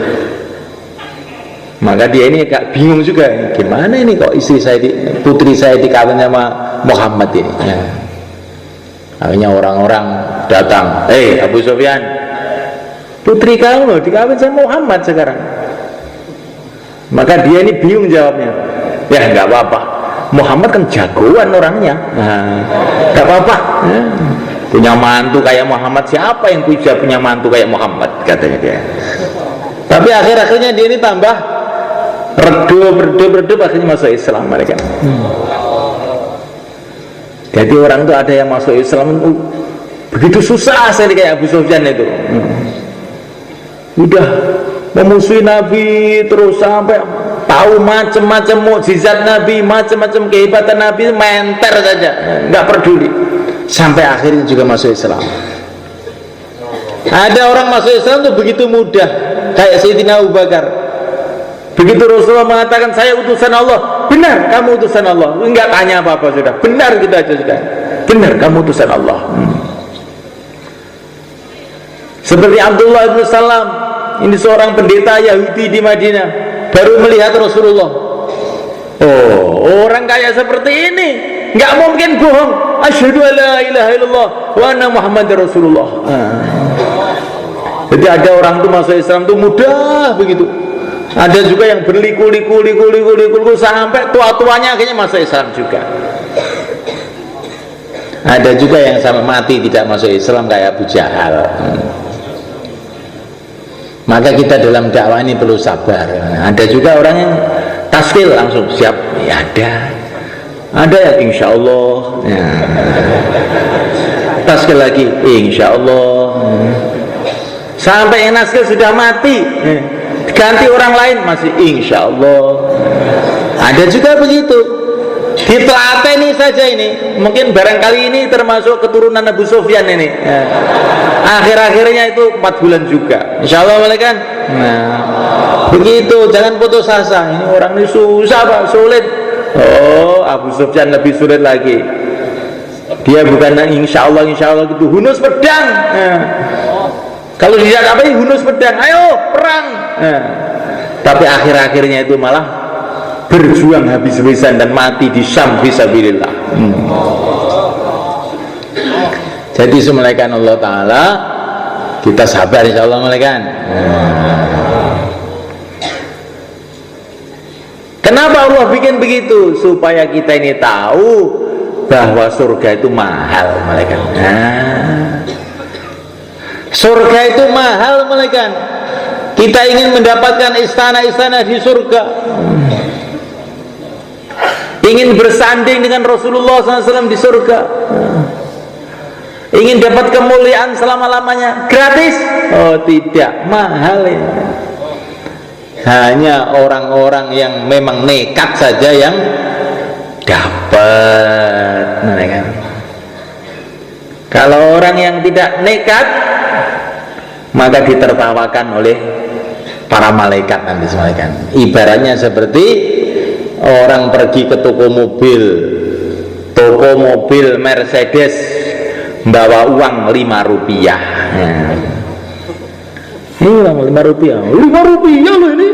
Speaker 1: Maka dia ini agak bingung juga, gimana ini kok istri saya, putri saya dikawin sama Muhammad ini. Akhirnya orang-orang datang, Abu Sufyan, putri kamu loh dikawin sama Muhammad sekarang. Maka dia ini bingung jawabnya. Ya nggak apa-apa, Muhammad kan jagoan orangnya. Nggak apa-apa. Punya mantu kayak Muhammad, siapa yang bisa punya mantu kayak Muhammad, katanya dia. Tapi akhir-akhirnya dia ini tambah redup, akhirnya masuk Islam mereka. Jadi orang itu ada yang masuk Islam itu begitu susah sekali kayak Abu Sufyan itu. Udah memusuhi Nabi terus sampai tahu macam-macam mukjizat Nabi, macam-macam kehebatan Nabi, menter saja, nggak peduli. Sampai akhirnya juga masuk Islam. Ada orang masuk Islam itu begitu mudah, kayak Sayyidina Abu Bakar. Begitu Rasulullah mengatakan saya utusan Allah, benar kamu utusan Allah, enggak tanya apa-apa, sudah benar gitu aja, sudah benar kamu utusan Allah. Seperti Abdullah bin Salam, ini seorang pendeta Yahudi di Madinah, baru melihat Rasulullah. Oh, orang kayak seperti ini nggak mungkin bohong. Asyhadu alla ilaha illallah wa anna Muhammadar Rasulullah. Jadi ada orang tuh masuk Islam tuh mudah begitu. Ada juga yang berliku-liku sampai tua-tuanya akhirnya masuk Islam juga. Ada juga yang sampai mati tidak masuk Islam kayak Abu Jahal. Maka kita dalam dakwah ini perlu sabar. Ada juga orang yang taskil langsung siap, ya ada ya insya Allah ya. Taskil lagi insya Allah, sampai yang taskil sudah mati ganti orang lain masih insya Allah. Ada juga begitu. Ditelateni saja ini, mungkin barangkali ini termasuk keturunan Abu Sufyan ini ya. Akhir-akhirnya itu 4 bulan juga insya Allah boleh kan. Nah begitu, jangan putus asa. Ini orang ini susah Pak, sulit. Oh Abu Sufyan lebih sulit lagi. Dia bukan insya Allah gitu, hunus pedang ya. Kalau tidak apa hunus pedang, ayo perang ya. Tapi akhir-akhirnya itu malah berjuang habis-habisan dan mati di Syam fisabilillah. Jadi semulaikan Allah Ta'ala, kita sabar insya Allah mulaikan. Kenapa Allah bikin begitu? Supaya kita ini tahu bahwa surga itu mahal mulaikan. Surga itu mahal mulaikan. Kita ingin mendapatkan istana-istana di surga, ingin bersanding dengan Rasulullah SAW di surga, ingin dapat kemuliaan selama-lamanya, gratis? Oh tidak, mahal ini. Hanya orang-orang yang memang nekat saja yang dapat. Kalau orang yang tidak nekat, maka ditertawakan oleh para malaikat nanti semacam. Ibaratnya seperti orang pergi ke toko mobil Mercedes, bawa uang 5 rupiah. Ini uang 5 rupiah, 5 rupiah loh ini.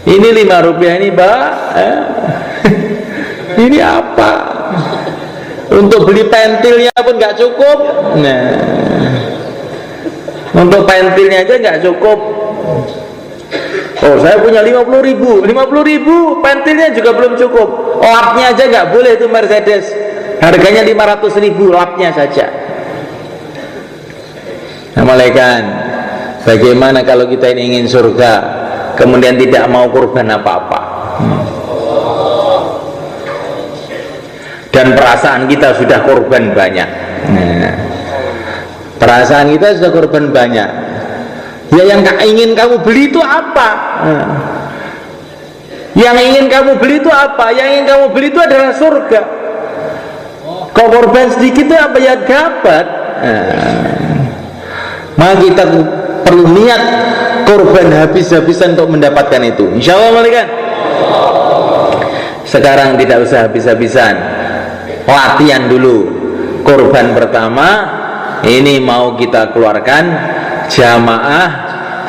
Speaker 1: Ini 5 rupiah ini Mbak, ini apa? Untuk beli pentilnya pun nggak cukup. Untuk pentilnya aja nggak cukup. Oh saya punya 50.000 pentilnya juga belum cukup, lapnya aja nggak boleh itu Mercedes, harganya 500.000 lapnya saja. Nah malaikat, bagaimana kalau kita ini ingin surga kemudian tidak mau korban apa-apa, dan perasaan kita sudah korban banyak. Perasaan kita sudah korban banyak. Ya yang ingin kamu beli itu apa? Yang ingin kamu beli itu apa? Yang ingin kamu beli itu adalah surga. Kau korban sedikit itu apa yang dapat? Maka kita perlu niat korban habis-habisan untuk mendapatkan itu. Insya Allah malaikat. Sekarang tidak usah habis-habisan, latihan dulu. Korban pertama ini mau kita keluarkan jamaah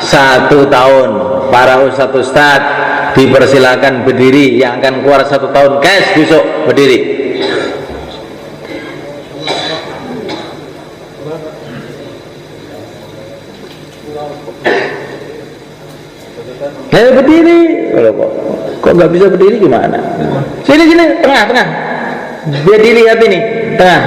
Speaker 1: 1 tahun. Para ustadz dipersilakan berdiri, yang akan keluar 1 tahun cash besok berdiri. Berdiri. Kok nggak bisa berdiri gimana? Sini tengah. Biar dilihat ini tengah.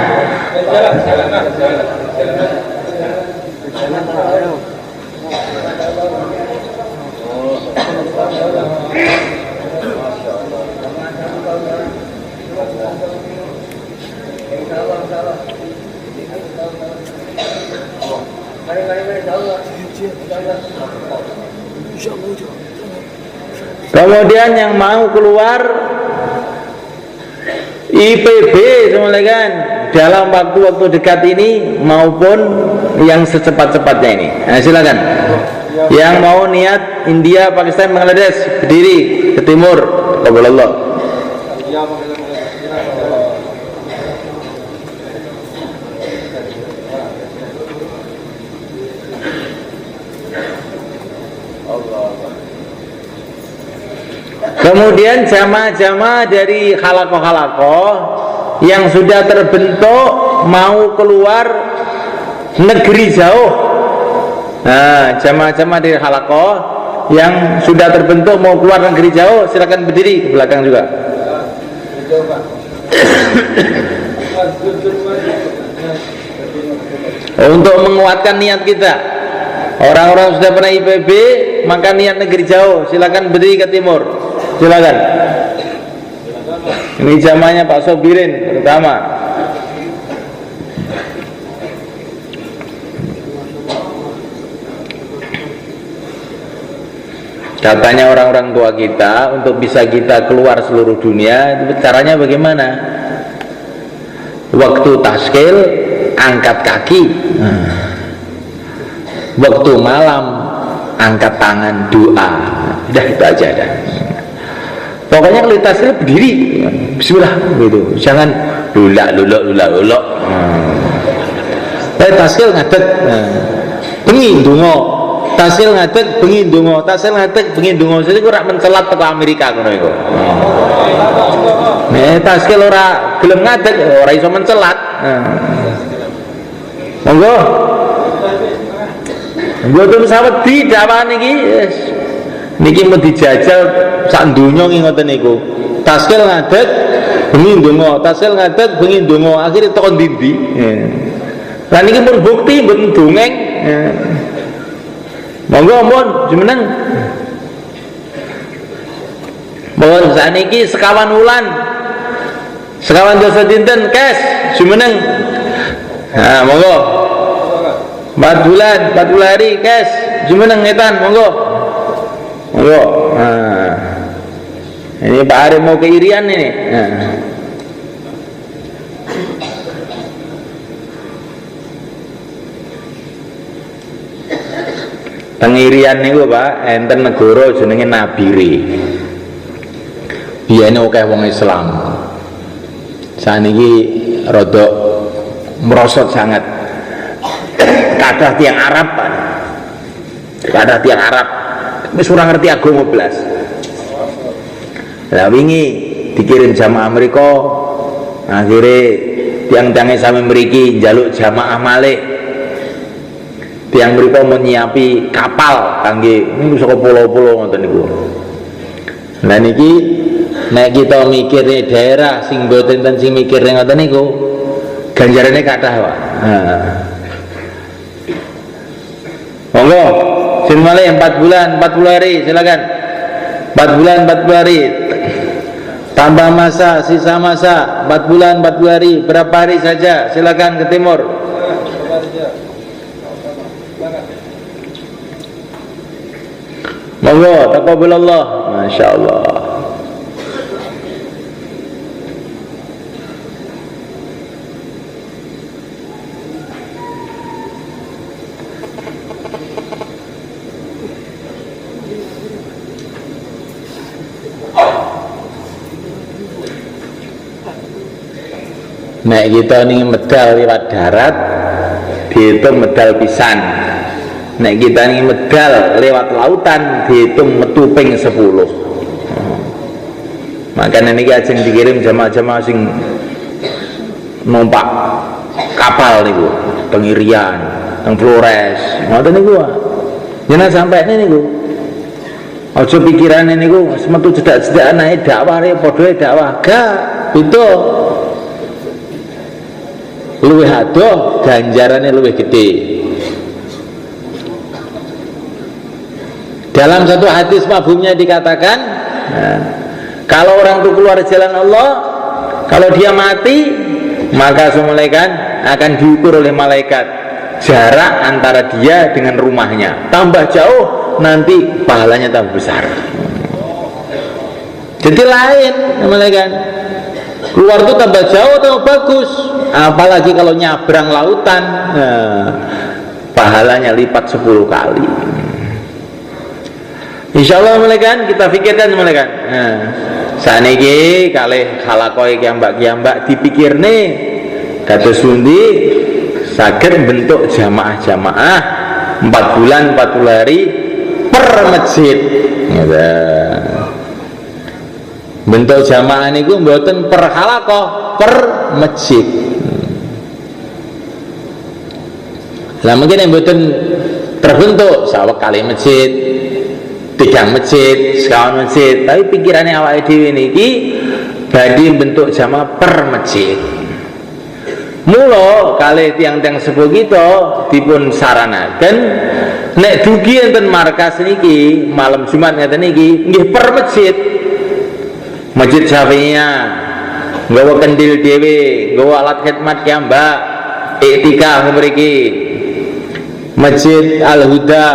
Speaker 1: Kemudian yang mau keluar IPB semuanya dalam waktu-waktu dekat ini maupun yang secepat-cepatnya ini. Nah, silakan. Yang mau niat India, Pakistan, Bangladesh berdiri ke timur. Qabalallah. Kemudian jamaah-jamaah dari halakoh-halakoh yang sudah terbentuk mau keluar negeri jauh. Nah, jamaah-jamaah dari halakoh yang sudah terbentuk mau keluar negeri jauh, silakan berdiri ke belakang juga. Untuk menguatkan niat kita, Orang-orang sudah pernah IPB maka niat negeri jauh, silakan berdiri ke timur, silakan. Ini jamaahnya Pak Sobirin pertama. Katanya orang-orang tua kita, untuk bisa kita keluar seluruh dunia, itu caranya bagaimana? Waktu taskil angkat kaki, waktu malam angkat tangan doa. Udah itu aja dah. Pokoknya kalau taskil berdiri, bismillah gitu. Jangan lulak. Taskil ngadeg, bengi ndonga. Tasil ngadeg bengi ndonga, tasil ngadeg bengi ndonga. Jadi ora mencelat teko Amerika ngono iku. Tasil ora gelem ngadeg, ora iso mencelat. Monggo. Mboten sawedi dakwah niki, yes. Niki mau dijajal sak donya ngoten niku. Tasil ngadeg bengi ndonga, tasil ngadeg bengi ndonga, akhire teko ndi-ndi. Lah niki pun bukti mboten dongeng. Monggo mohon jumeneng. Mohon saniki sekawan wulan. Sekawan dosa dinten kes jumeneng. Nah, monggo. 4 bulan, 40 hari kes jumeneng ngetan, monggo. Monggo. Nah. Ini Pak Arif mau ke Irian ini. Nah. Pengirian niku Pak, enten negara jenenge Nabire. Biyene akeh wong Islam. Saniki rada merosot sangat. Kathah tiyang Arab, Pak. Kathah tiyang Arab wis ora ngerti agama blas. Lah wingi dikirim jamaah Amerika, akhire tiang-tiange sami mriki njaluk jamaah malih. Tiang mereka menyiapi kapal kangge niku saka pulau-pulau ngoten niku. Lah niki nek kita mikir daerah sing mboten ten sing mikir ngoten niku ganjarane kathah, Pak. Monggo, sin malih 4 bulan 40 hari silakan. 4 bulan 40 hari. Tambah masa, sisa masa 4 bulan 40 hari, berapa hari saja silakan ke timur. Monggo, taqabbalallah. Masyaallah. Nek kita nih medal lewat darat dihitung medal pisan. Nek kita nih medal lewat lautan dihitung metu ping 10. Makanya ini ajeng dikirim jamaah-jamaah sing numpak kapal niku teng Irian, teng Flores, ngoten niku. Jenengan sampai niku. Aja pikirane niku metu cedak-cedak naik dakwah re padha dakwah. Gak, itu luwih adoh ganjarane luwih gede. Dalam satu hadis mafhumnya dikatakan, kalau orang itu keluar jalan Allah, kalau dia mati, maka semua malaikat akan diukur oleh malaikat jarak antara dia dengan rumahnya. Tambah jauh, nanti pahalanya tambah besar. Jadi lain malaikat. Keluar itu tambah jauh tambah bagus. Apalagi kalau nyabrang lautan, pahalanya lipat 10 kali. Insyaallah malaikat kita pikirkan malaikat. Saniki kalih khalaqoe kiambak-kiambak dipikirne kados pundi saged bentuk jamaah-jamaah 4 bulan 40 hari per masjid. Bentuk jamaah niku mboten per khalaqah, per masjid. Lah mungkin yang mboten terbentuk sawek kali masjid, 3 masjid, sekawan masjid, tapi pikirannya awake dhewe niki badhe bentuk jamaah per masjid. Mula kalih tiang-tiang sepuh kita dipun saranaken nek dugi enten markas niki malam Jumat ngeten niki nggih per masjid. Masjid Syafi'iyah nggawa kendil dhewe, nggawa alat khidmat kiambak, iktikaf mriki. Masjid Al-Huda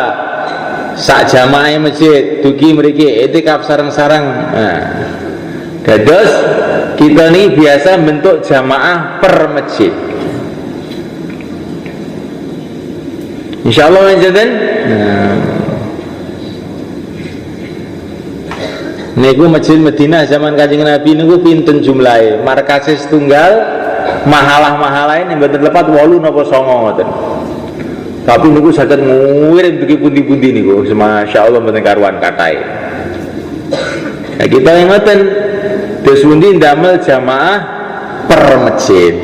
Speaker 1: sak jamaah masjid dugi mriki iktikaf sareng-sareng. Nah, dados kita ini biasa bentuk jamaah per masjid. Insyaallah ngeten. Niku masjid Madinah zaman Kanjeng Nabi niku pinten jumlahe? Markase setunggal, mahalah-mahalah ini mboten lepat 8 napa 9 ngoten. Tapi niku saged ngirim dugi pundi-pundi niku, masyaallah mboten karuan kathahé. Nah, kita yang ngoten terus pundi ndamel jamaah per masjid.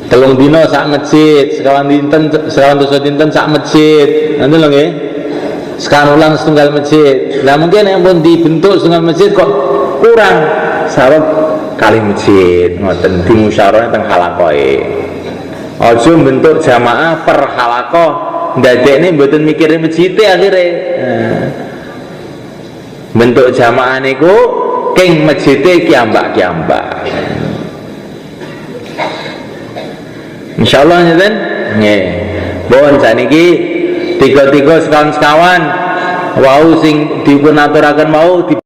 Speaker 1: 3 dina sak masjid, sekawan dosa dinten sak masjid. Nanti lho nggih. Sekarang ulang setunggal masjid. Nah mungkin yang pun dibentuk setunggal masjid kok kurang sabab kali masjid ngoten dimusyawarah teng halakoe. Aja bentuk jamaah per halakoh ndadekne mboten mikirin masjid akhire. Bentuk jamaah niku king masjide kiambak-kiambak. Insyaallah ngeten. Nggih. Bon saniki tiga-tiga sekawan-sekawan wau sing dipunaturaken mau